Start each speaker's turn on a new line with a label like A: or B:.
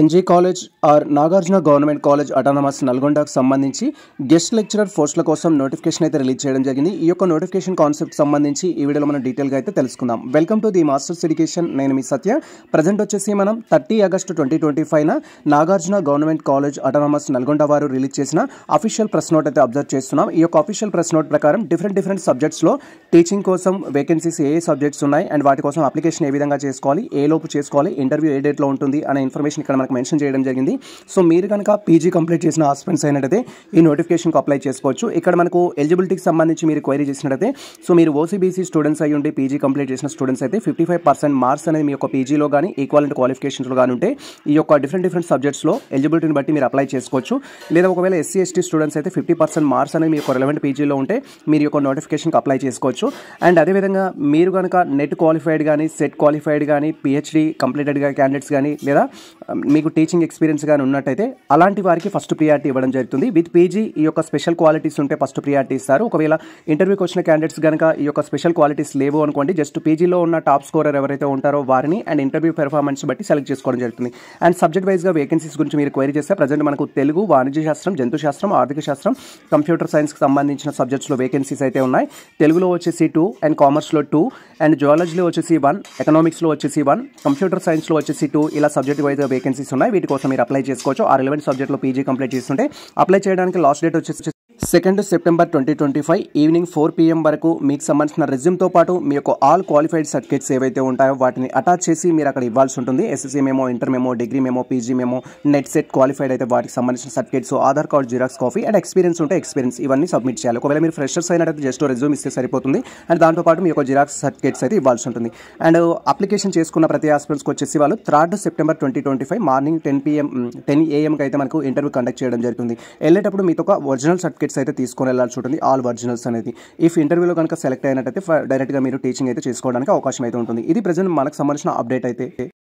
A: NG college or Nagarjuna government college autonomous నల్గొండకు సంబంధించి guest lecturer పోస్టుల కోసం నోటిఫికేషన్ అయితే రిలీజ్ చేయడం జరిగింది. ఈ యొక్క నోటిఫికేషన్ కాన్సెప్ట్ సంబంధించి ఈ వీడియోలో మనం డీటెయిల్గా అయితే తెలుసుకుందాం. Welcome to the masters education. నేను మీ సత్య. ప్రజెంట్ వచ్చేసి మనం 30 August 2025 Nagarjuna government college autonomous Nalgonda వారు రిలీజ్ చేసిన అఫీషియల్ ప్రెస్ నోట్ అయితే అబ్జర్వ్ చేస్తున్నాం. ఈ యొక్క అఫీషియల్ ప్రెస్ నోట్ ప్రకారం డిఫరెంట్ సబ్జెక్ట్స్లో టీచింగ్ కోసం వేకెన్సీస్ ఏ సబ్జెక్ట్స్ ఉన్నాయి అండ్ వాటి కోసం అప్లికేషన్ ఏ విధంగా చేసుకోవాలి, ఏ లోపు చేసుకోవాలి, ఇంటర్వ్యూ ఏ డేట్లో ఉంటుంది అనే ఇన్ఫర్మేషన్ ఇక్కడ మనకు మెన్షన్ చేయడం జరిగింది. సో మీరు కనుక పీజీ కంప్లీట్ చేసిన ఆస్పిరెంట్స్ అయినట్టయితే ఈ నోటిఫికేషన్కి అప్లై చేసుకోవచ్చు. ఇక్కడ మనకు ఎలిజిబిలిటీకి సంబంధించి మీరు క్వైరీ చేసినట్టయితే సో మీరు ఓసీబీసీ స్టూడెంట్స్ అయ్యి ఉండి పీజీ కంప్లీట్ చేసిన స్టూడెంట్స్ అయితే 55% మార్క్స్ అనేది మీ యొక్క పీజీలో కానీ ఈక్వాలెంట్ క్వాలిఫికేషన్స్లో కానీ ఉంటే ఈ యొక్క డిఫరెంట్ సబ్జెక్ట్స్లో ఎలిజిబిలిటీని బట్టి మీరు అప్లై చేసుకోవచ్చు. లేదా ఒకవేళ ఎస్సీ ఎస్టీ స్టూడెంట్స్ అయితే 50% మార్క్స్ అనేది మీ యొక్క రెలవెంట్ పీజీలో ఉంటే మీరు యొక్క నోటిఫికేషన్కి అప్లై చేసుకోవచ్చు. అండ్ అదేవిధంగా మీరు కనుక నెట్ క్వాలిఫైడ్ కానీ సెట్ క్వాలిఫైడ్ కానీ పిహెచ్డీ కంప్లీటెడ్గా క్యాండిడేట్స్ కానీ లేదా మీకు టీచింగ్ ఎక్స్పీరియన్స్ కానీ ఉన్నట్టయితే అలాంటి వారికి ఫస్ట్ ప్రియారిటీ ఇవ్వడం జరుగుతుంది. విత్ పీజీ ఈ యొక్క స్పెషల్ క్వాలిటీస్ ఉంటే ఫస్ట్ ప్రియారిటీ ఇస్తారు. ఒకవేళ ఇంటర్వ్యూకి వచ్చిన క్యాండిడేట్స్ కనుక ఈ యొక్క స్పెషల్ క్వాలిటీస్ లేవు అనుకోండి, జస్ట్ పీజీలో ఉన్న టాప్ స్కోరర్ ఎవరైతే ఉంటారో వారిని అండ్ ఇంటర్వ్యూ పెర్ఫార్మెన్స్ బట్టి సెలెక్ట్ చేసుకోవడం జరుగుతుంది. అండ్ సబ్జెక్ట్ వైజ్గా వేకెన్సీస్ గురించి మీరు క్వైరీ చేస్తే ప్రజెంట్ మనకు తెలుగు, వాణిజ్య శాస్త్రం, జంతు శాస్త్రం, ఆర్థిక శాస్త్రం, కంప్యూటర్ సైన్స్కి సంబంధించిన సబ్జెక్ట్స్లో వేకెన్సీస్ అయితే ఉన్నాయి. తెలుగులో వచ్చేసి 2 అండ్ కామర్స్లో 2 అండ్ జువాలజీలో వచ్చేసి 1, ఎకనామిక్స్లో వచ్చేసి 1, కంప్యూటర్ సైన్స్లో వచ్చేసి 2 ఇలా సబ్జెక్ట్ వైజ్గా వేకెన్సీస్ ఉన్నాయి. వీటి కోసం మీరు అప్లై చేసుకోవచ్చు. ఆ రిలవెంట్ సబ్జెక్ట్లో పీజీ కంప్లీట్ చేస్తుంటే అప్లై చేయడానికి లాస్ట్ డేట్ వచ్చేసి 2 సెప్టెంబర్ 2025 ఈవినింగ్ 4 PM వరకు మీకు సంబంధించిన రెజ్యూమ్తో పాటు మీ యొక్క ఆల్ క్వాలిఫైడ్ సర్టిఫికేట్స్ ఏవైతే ఉంటాయో వాటిని అటాచ్ చేసి మీరు అక్కడ ఇవ్వాల్సి ఉంటుంది. SSC memo, inter memo, degree memo, PG memo, net set qualified అయితే వాటికి సంబంధించిన certificates, Aadhaar card xerox copy and experience ఉంటే ఎక్స్పీరియన్స్ ఇవన్నీ సబ్మిట్ చేయాలి. ఒకవేళ మీరు ఫ్రెషర్స్ అయినట్టు జస్ట్ రెజ్యూమ్ ఇస్తే సరిపోతుంది. అండ్ దాంతోపాటు మీ యొక్క జిరాక్స్ సర్టిఫికేట్స్ అయితే ఇవ్వాల్సి ఉంటుంది. అండ్ అప్లికేషన్ చేసుకున్న ప్రతి ఆస్పిరెంట్స్కి వచ్చేసి వాళ్ళు 3 సెప్టెంబర్ 2025 మార్నింగ్ 10 AM అయితే మనకు ఇంటర్వ్యూ కండక్ట్ చేయడం జరుగుతుంది. వెళ్ళేటప్పుడు మీతో ఒక ఒరిజినల్ సర్టిఫికేట్స్ అయితే తీసుకొని వెళ్ళాల్సి ఉంటుంది, ఆల్ ఒరిజినల్స్ అనేది. ఇఫ్ ఇంటర్వ్యూలో కనుక సెలెక్ట్ అయినట్టయితే డైరెక్ట్గా మీరు టీచింగ్ అయితే చేసుకోవడానికి అవకాశం అయితే ఉంటుంది. ఇది ప్రజెంట్ మనకు సంబంధించిన అప్డేట్ అయితే.